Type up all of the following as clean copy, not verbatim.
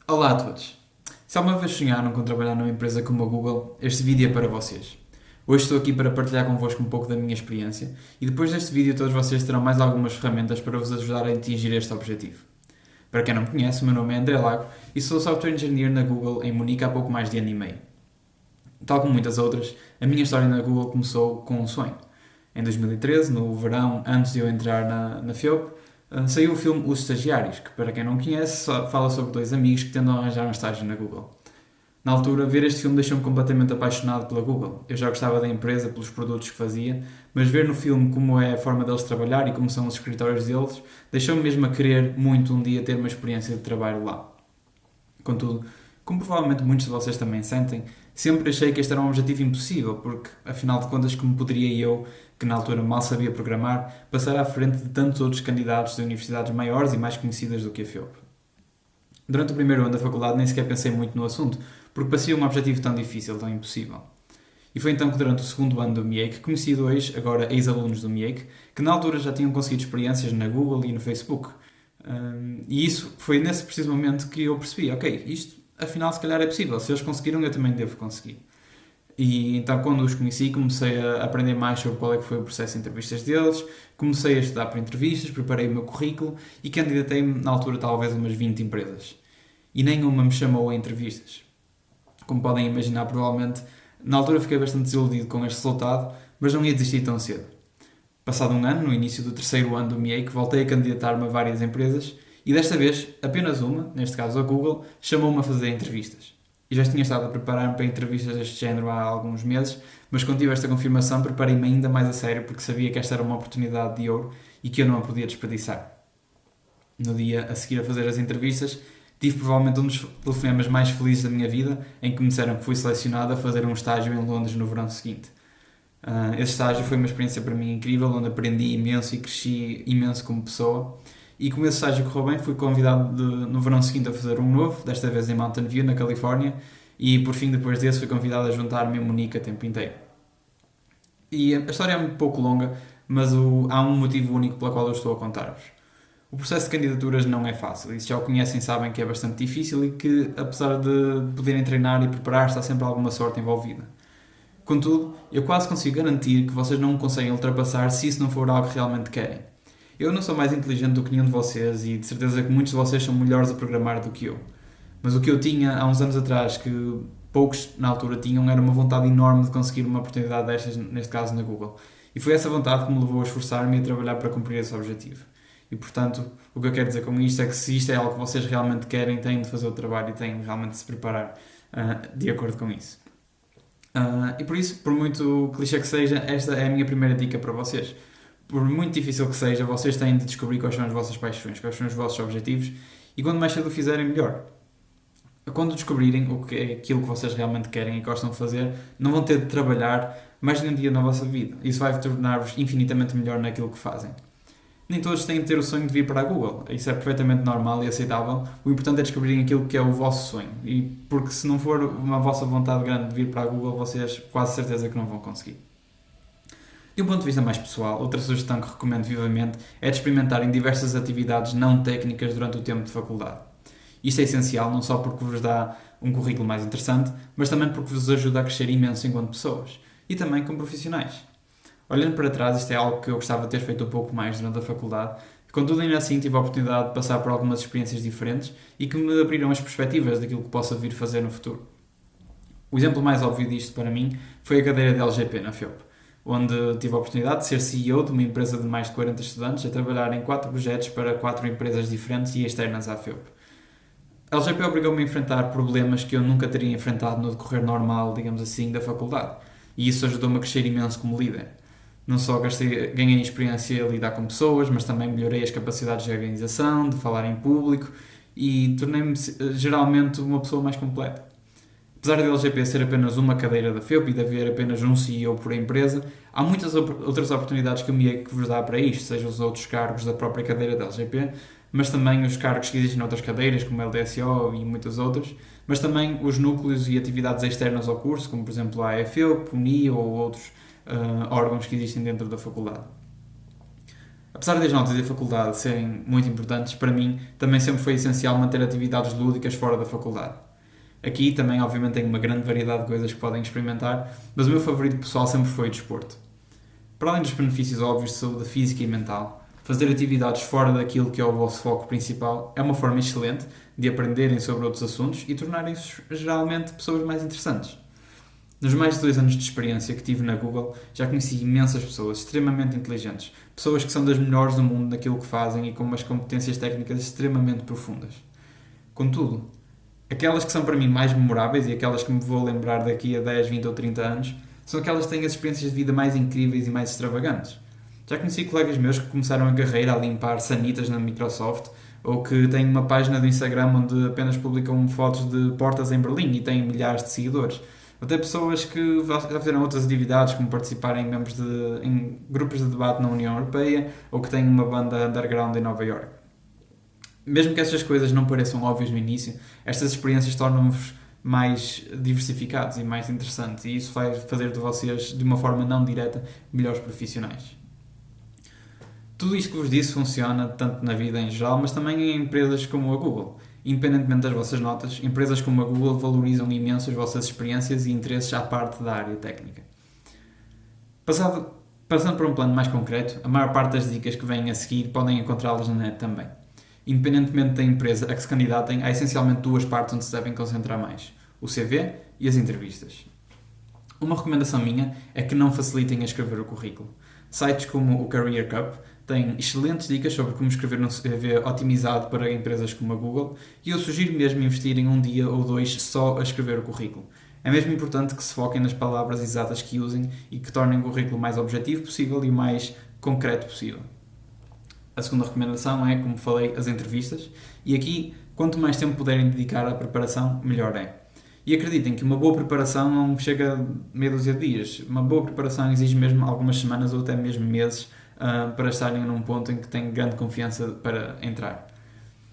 Olá a todos! Se alguma vez sonharam com trabalhar numa empresa como a Google, este vídeo é para vocês. Hoje estou aqui para partilhar convosco um pouco da minha experiência e depois deste vídeo todos vocês terão mais algumas ferramentas para vos ajudar a atingir este objetivo. Para quem não me conhece, o meu nome é André Lago e sou Software Engineer na Google em Munique há pouco mais de ano e meio. Tal como muitas outras, a minha história na Google começou com um sonho. Em 2013, no verão, antes de eu entrar na FEUP, saiu o filme Os Estagiários, que para quem não conhece, fala sobre dois amigos que tentam arranjar um estágio na Google. Na altura, ver este filme deixou-me completamente apaixonado pela Google. Eu já gostava da empresa pelos produtos que fazia, mas ver no filme como é a forma deles trabalhar e como são os escritórios deles, deixou-me mesmo a querer muito um dia ter uma experiência de trabalho lá. Contudo, como provavelmente muitos de vocês também sentem, sempre achei que este era um objetivo impossível, porque, afinal de contas, como poderia eu, que na altura mal sabia programar, passar à frente de tantos outros candidatos de universidades maiores e mais conhecidas do que a FEUP? Durante o primeiro ano da faculdade nem sequer pensei muito no assunto, porque parecia um objetivo tão difícil, tão impossível. E foi então que durante o segundo ano do MIEC conheci dois, agora ex-alunos do MIEC, que na altura já tinham conseguido experiências na Google e no Facebook. E isso foi nesse preciso momento que eu percebi, ok, isto afinal se calhar é possível, se eles conseguiram eu também devo conseguir. E então quando os conheci comecei a aprender mais sobre qual é que foi o processo de entrevistas deles, comecei a estudar para entrevistas, preparei o meu currículo e candidatei-me na altura talvez a umas 20 empresas. E nenhuma me chamou a entrevistas. Como podem imaginar, provavelmente, na altura fiquei bastante desiludido com este resultado, mas não ia desistir tão cedo. Passado um ano, no início do terceiro ano do MIEC, voltei a candidatar-me a várias empresas e desta vez, apenas uma, neste caso a Google, chamou-me a fazer entrevistas. E já tinha estado a preparar-me para entrevistas deste género há alguns meses, mas quando tive esta confirmação preparei-me ainda mais a sério porque sabia que esta era uma oportunidade de ouro e que eu não a podia desperdiçar. No dia a seguir a fazer as entrevistas, tive provavelmente um dos telefonemas mais felizes da minha vida, em que me disseram que fui selecionado a fazer um estágio em Londres no verão seguinte. Esse estágio foi uma experiência para mim incrível, onde aprendi imenso e cresci imenso como pessoa. E como esse estágio correu bem, fui convidado no verão seguinte a fazer um novo, desta vez em Mountain View, na Califórnia, e por fim, depois desse, fui convidado a juntar-me em Munique a tempo inteiro. E a história é um pouco longa, mas há um motivo único pelo qual eu estou a contar-vos. O processo de candidaturas não é fácil, e se já o conhecem sabem que é bastante difícil e que, apesar de poderem treinar e preparar, está sempre alguma sorte envolvida. Contudo, eu quase consigo garantir que vocês não me conseguem ultrapassar se isso não for algo que realmente querem. Eu não sou mais inteligente do que nenhum de vocês e de certeza que muitos de vocês são melhores a programar do que eu. Mas o que eu tinha há uns anos atrás, que poucos na altura tinham, era uma vontade enorme de conseguir uma oportunidade destas, neste caso na Google. E foi essa vontade que me levou a esforçar-me e a trabalhar para cumprir esse objetivo. E portanto, o que eu quero dizer com isto é que se isto é algo que vocês realmente querem, têm de fazer o trabalho e têm realmente de se preparar de acordo com isso. E por isso, por muito clichê que seja, esta é a minha primeira dica para vocês. Por muito difícil que seja, vocês têm de descobrir quais são as vossas paixões, quais são os vossos objetivos e quanto mais cedo o fizerem, melhor. Quando descobrirem o que é aquilo que vocês realmente querem e gostam de fazer, não vão ter de trabalhar mais de um dia na vossa vida. Isso vai tornar-vos infinitamente melhor naquilo que fazem. Nem todos têm de ter o sonho de vir para a Google. Isso é perfeitamente normal e aceitável. O importante é descobrirem aquilo que é o vosso sonho. E porque se não for uma vossa vontade grande de vir para a Google, vocês quase certeza que não vão conseguir. De um ponto de vista mais pessoal, outra sugestão que recomendo vivamente é de experimentarem diversas atividades não técnicas durante o tempo de faculdade. Isto é essencial não só porque vos dá um currículo mais interessante, mas também porque vos ajuda a crescer imenso enquanto pessoas. E também como profissionais. Olhando para trás, isto é algo que eu gostava de ter feito um pouco mais durante a faculdade. Contudo, ainda assim tive a oportunidade de passar por algumas experiências diferentes e que me abriram as perspectivas daquilo que possa vir fazer no futuro. O exemplo mais óbvio disto para mim foi a cadeira de LGP na FEUP, onde tive a oportunidade de ser CEO de uma empresa de mais de 40 estudantes a trabalhar em 4 projetos para 4 empresas diferentes e externas à FEUP. A LGP obrigou-me a enfrentar problemas que eu nunca teria enfrentado no decorrer normal, digamos assim, da faculdade, e isso ajudou-me a crescer imenso como líder. Não só ganhei experiência a lidar com pessoas, mas também melhorei as capacidades de organização, de falar em público e tornei-me geralmente uma pessoa mais completa. Apesar da LGP ser apenas uma cadeira da FEUP e de haver apenas um CEO por empresa, há muitas outras oportunidades que o MIEC vos dá para isto, seja os outros cargos da própria cadeira da LGP, mas também os cargos que existem noutras cadeiras, como a LDSO e muitas outras, mas também os núcleos e atividades externas ao curso, como por exemplo a AFEUP, o NI ou outros órgãos que existem dentro da faculdade. Apesar das notas da faculdade serem muito importantes, para mim também sempre foi essencial manter atividades lúdicas fora da faculdade. Aqui também, obviamente, tem uma grande variedade de coisas que podem experimentar, mas o meu favorito pessoal sempre foi o desporto. Para além dos benefícios óbvios de saúde física e mental, fazer atividades fora daquilo que é o vosso foco principal é uma forma excelente de aprenderem sobre outros assuntos e tornarem-se geralmente pessoas mais interessantes. Nos mais de 2 anos de experiência que tive na Google, já conheci imensas pessoas extremamente inteligentes, pessoas que são das melhores do mundo naquilo que fazem e com umas competências técnicas extremamente profundas. Contudo, aquelas que são para mim mais memoráveis e aquelas que me vou lembrar daqui a 10, 20 ou 30 anos são aquelas que têm as experiências de vida mais incríveis e mais extravagantes. Já conheci colegas meus que começaram a carreira a limpar sanitas na Microsoft ou que têm uma página do Instagram onde apenas publicam fotos de portas em Berlim e têm milhares de seguidores. Até pessoas que já fizeram outras atividades, como participar em grupos de debate na União Europeia ou que têm uma banda underground em Nova York. Mesmo que estas coisas não pareçam óbvias no início, estas experiências tornam-vos mais diversificados e mais interessantes, e isso vai fazer de vocês, de uma forma não direta, melhores profissionais. Tudo isto que vos disse funciona tanto na vida em geral, mas também em empresas como a Google. Independentemente das vossas notas, empresas como a Google valorizam imenso as vossas experiências e interesses à parte da área técnica. Passando para um plano mais concreto, a maior parte das dicas que vêm a seguir podem encontrá-las na net também. Independentemente da empresa a que se candidatem, há essencialmente 2 partes onde se devem concentrar mais: o CV e as entrevistas. Uma recomendação minha é que não facilitem a escrever o currículo. Sites como o Career Cup têm excelentes dicas sobre como escrever um CV otimizado para empresas como a Google, e eu sugiro mesmo investir em 1 dia ou 2 só a escrever o currículo. É mesmo importante que se foquem nas palavras exatas que usem e que tornem o currículo o mais objetivo possível e o mais concreto possível. A segunda recomendação é, como falei, as entrevistas, e aqui, quanto mais tempo puderem dedicar à preparação, melhor é. E acreditem que uma boa preparação não chega a meia dúzia de dias. Uma boa preparação exige mesmo algumas semanas ou até mesmo meses para estarem num ponto em que têm grande confiança para entrar.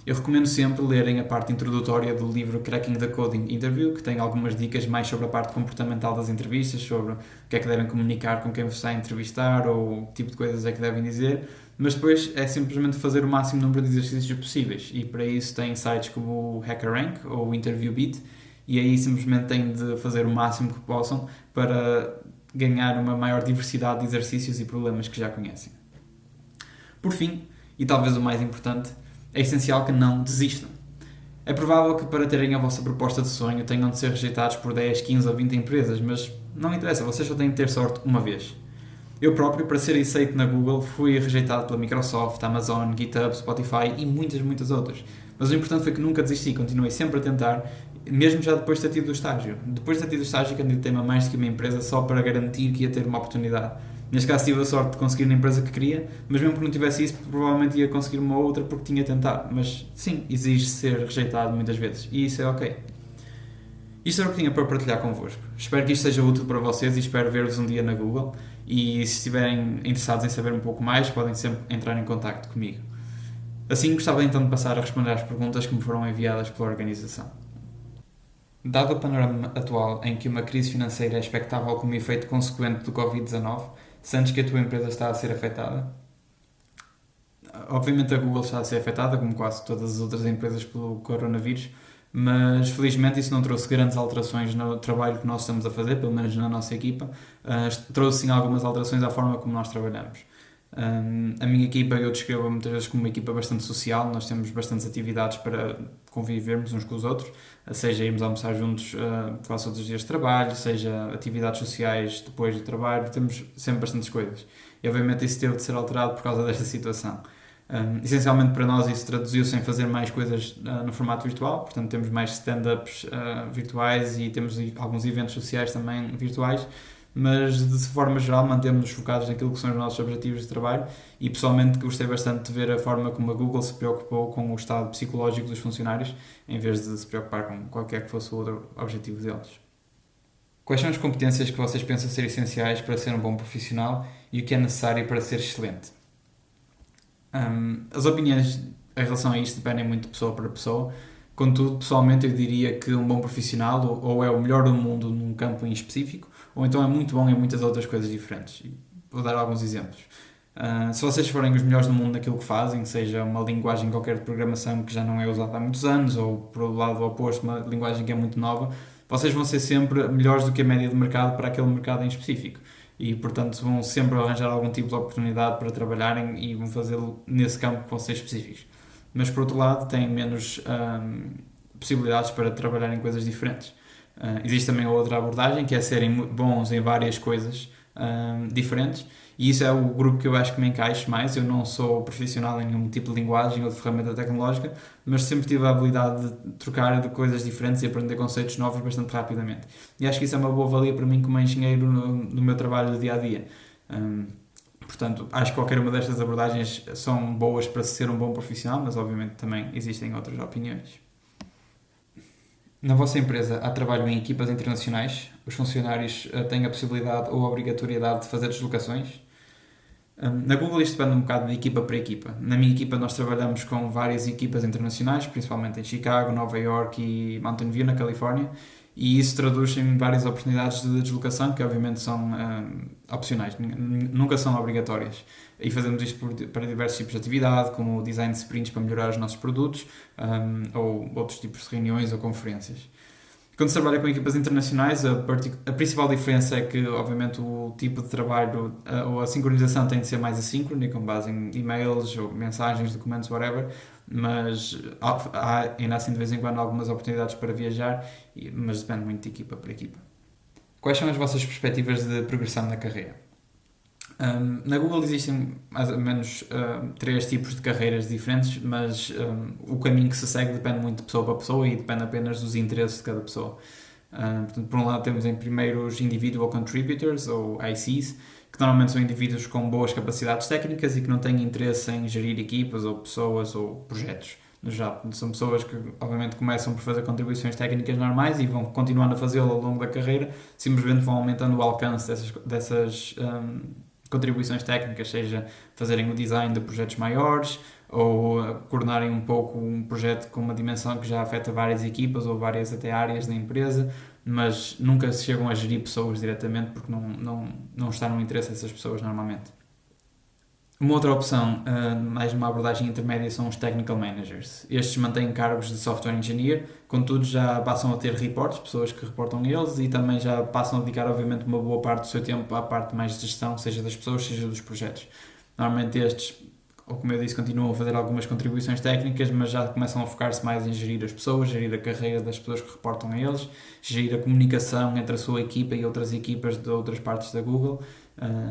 Eu recomendo sempre lerem a parte introdutória do livro Cracking the Coding Interview, que tem algumas dicas mais sobre a parte comportamental das entrevistas, sobre o que é que devem comunicar com quem vos está a entrevistar ou que tipo de coisas é que devem dizer, mas depois é simplesmente fazer o máximo número de exercícios possíveis, e para isso tem sites como o HackerRank ou o InterviewBeat, e aí simplesmente têm de fazer o máximo que possam para ganhar uma maior diversidade de exercícios e problemas que já conhecem. Por fim, e talvez o mais importante, é essencial que não desistam. É provável que para terem a vossa proposta de sonho tenham de ser rejeitados por 10, 15 ou 20 empresas, mas não interessa, vocês só têm de ter sorte uma vez. Eu próprio, para ser aceito na Google, fui rejeitado pela Microsoft, Amazon, GitHub, Spotify e muitas outras. Mas o importante foi que nunca desisti, continuei sempre a tentar, mesmo já depois de ter tido o estágio. Depois de ter tido o estágio, candidatei-me a mais do que uma empresa só para garantir que ia ter uma oportunidade. Neste caso tive a sorte de conseguir na empresa que queria, mas mesmo que não tivesse isso, provavelmente ia conseguir uma outra porque tinha tentado. Mas sim, exige ser rejeitado muitas vezes, e isso é ok. Isto era o que tinha para partilhar convosco. Espero que isto seja útil para vocês e espero ver-vos um dia na Google. E se estiverem interessados em saber um pouco mais, podem sempre entrar em contacto comigo. Assim, gostava então de passar a responder às perguntas que me foram enviadas pela organização. Dado o panorama atual em que uma crise financeira é expectável como efeito consequente do Covid-19, sentes que a tua empresa está a ser afetada? Obviamente a Google está a ser afetada, como quase todas as outras empresas, pelo coronavírus, mas felizmente isso não trouxe grandes alterações no trabalho que nós estamos a fazer, pelo menos na nossa equipa. Trouxe sim algumas alterações à forma como nós trabalhamos. A minha equipa eu descrevo muitas vezes como uma equipa bastante social. Nós temos bastantes atividades para convivermos uns com os outros, seja irmos almoçar juntos quase todos os dias de trabalho, seja atividades sociais depois do trabalho. Temos sempre bastantes coisas e obviamente isso teve de ser alterado por causa desta situação. Essencialmente para nós isso traduziu-se em fazer mais coisas no formato virtual, portanto temos mais stand-ups virtuais e temos alguns eventos sociais também virtuais, mas de forma geral mantemos-nos focados naquilo que são os nossos objetivos de trabalho, e pessoalmente gostei bastante de ver a forma como a Google se preocupou com o estado psicológico dos funcionários em vez de se preocupar com qualquer que fosse o outro objetivo deles. Quais são as competências que vocês pensam ser essenciais para ser um bom profissional e o que é necessário para ser excelente? As opiniões em relação a isto dependem muito de pessoa para pessoa. Contudo, pessoalmente eu diria que um bom profissional ou é o melhor do mundo num campo em específico, ou então é muito bom em muitas outras coisas diferentes. Vou dar alguns exemplos. Se vocês forem os melhores do mundo naquilo que fazem, seja uma linguagem qualquer de programação que já não é usada há muitos anos, ou por o lado oposto, uma linguagem que é muito nova, vocês vão ser sempre melhores do que a média de mercado para aquele mercado em específico. E, portanto, vão sempre arranjar algum tipo de oportunidade para trabalharem e vão fazê-lo nesse campo que vão ser específicos. Mas, por outro lado, têm menos possibilidades para trabalhar em coisas diferentes. Existe também outra abordagem, que é serem bons em várias coisas diferentes, e isso é o grupo que eu acho que me encaixa mais. Eu não sou profissional em nenhum tipo de linguagem ou de ferramenta tecnológica, mas sempre tive a habilidade de trocar de coisas diferentes e aprender conceitos novos bastante rapidamente. E acho que isso é uma boa valia para mim como engenheiro no meu trabalho do dia-a-dia. Portanto, acho que qualquer uma destas abordagens são boas para ser um bom profissional, mas obviamente também existem outras opiniões. Na vossa empresa há trabalho em equipas internacionais? Os funcionários têm a possibilidade ou a obrigatoriedade de fazer deslocações? Na Google isto depende um bocado de equipa para equipa. Na minha equipa nós trabalhamos com várias equipas internacionais, principalmente em Chicago, Nova York e Mountain View, na Califórnia, e isso traduz em várias oportunidades de deslocação que obviamente são opcionais, nunca são obrigatórias. E fazemos isto para diversos tipos de atividade, como o design de sprints para melhorar os nossos produtos, ou outros tipos de reuniões ou conferências. Quando se trabalha com equipas internacionais, a principal diferença é que, obviamente, o tipo de trabalho ou a sincronização tem de ser mais assíncrona, com base em e-mails ou mensagens, documentos, whatever, mas há ainda assim de vez em quando algumas oportunidades para viajar, mas depende muito de equipa para equipa. Quais são as vossas perspectivas de progressão na carreira? Na Google existem mais ou menos 3 tipos de carreiras diferentes, mas o caminho que se segue depende muito de pessoa para pessoa e depende apenas dos interesses de cada pessoa. Portanto, por um lado temos em primeiro os Individual Contributors, ou ICs, que normalmente são indivíduos com boas capacidades técnicas e que não têm interesse em gerir equipas ou pessoas ou projetos. No geral, são pessoas que obviamente começam por fazer contribuições técnicas normais e vão continuando a fazê-lo ao longo da carreira, simplesmente vão aumentando o alcance dessas contribuições técnicas, seja fazerem o design de projetos maiores ou coordenarem um pouco um projeto com uma dimensão que já afeta várias equipas ou várias até áreas da empresa, mas nunca se chegam a gerir pessoas diretamente porque não está no interesse dessas pessoas normalmente. Uma outra opção, mais numa abordagem intermédia, são os Technical Managers. Estes mantêm cargos de Software Engineer, contudo já passam a ter reportes, pessoas que reportam a eles, e também já passam a dedicar, obviamente, uma boa parte do seu tempo à parte mais de gestão, seja das pessoas, seja dos projetos. Normalmente estes, ou como eu disse, continuam a fazer algumas contribuições técnicas, mas já começam a focar-se mais em gerir as pessoas, gerir a carreira das pessoas que reportam a eles, gerir a comunicação entre a sua equipa e outras equipas de outras partes da Google.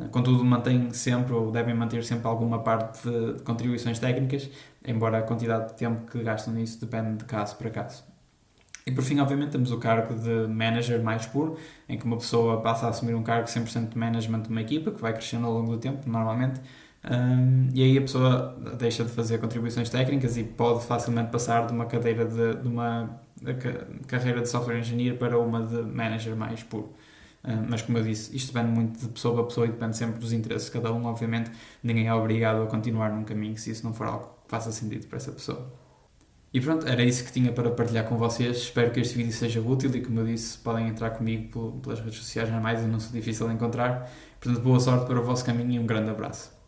Contudo, mantêm sempre, ou devem manter sempre alguma parte de contribuições técnicas, embora a quantidade de tempo que gastam nisso depende de caso para caso. E por fim, obviamente, temos o cargo de manager mais puro, em que uma pessoa passa a assumir um cargo 100% de management de uma equipa, que vai crescendo ao longo do tempo, normalmente, e aí a pessoa deixa de fazer contribuições técnicas e pode facilmente passar de uma cadeira de uma carreira de software engineer para uma de manager mais puro. Mas como eu disse, isto depende muito de pessoa para pessoa e depende sempre dos interesses de cada um. Obviamente ninguém é obrigado a continuar num caminho se isso não for algo que faça sentido para essa pessoa. E pronto, era isso que tinha para partilhar com vocês. Espero que este vídeo seja útil e, como eu disse, podem entrar comigo pelas redes sociais normais, eu não sou difícil de encontrar. Portanto, boa sorte para o vosso caminho e um grande abraço.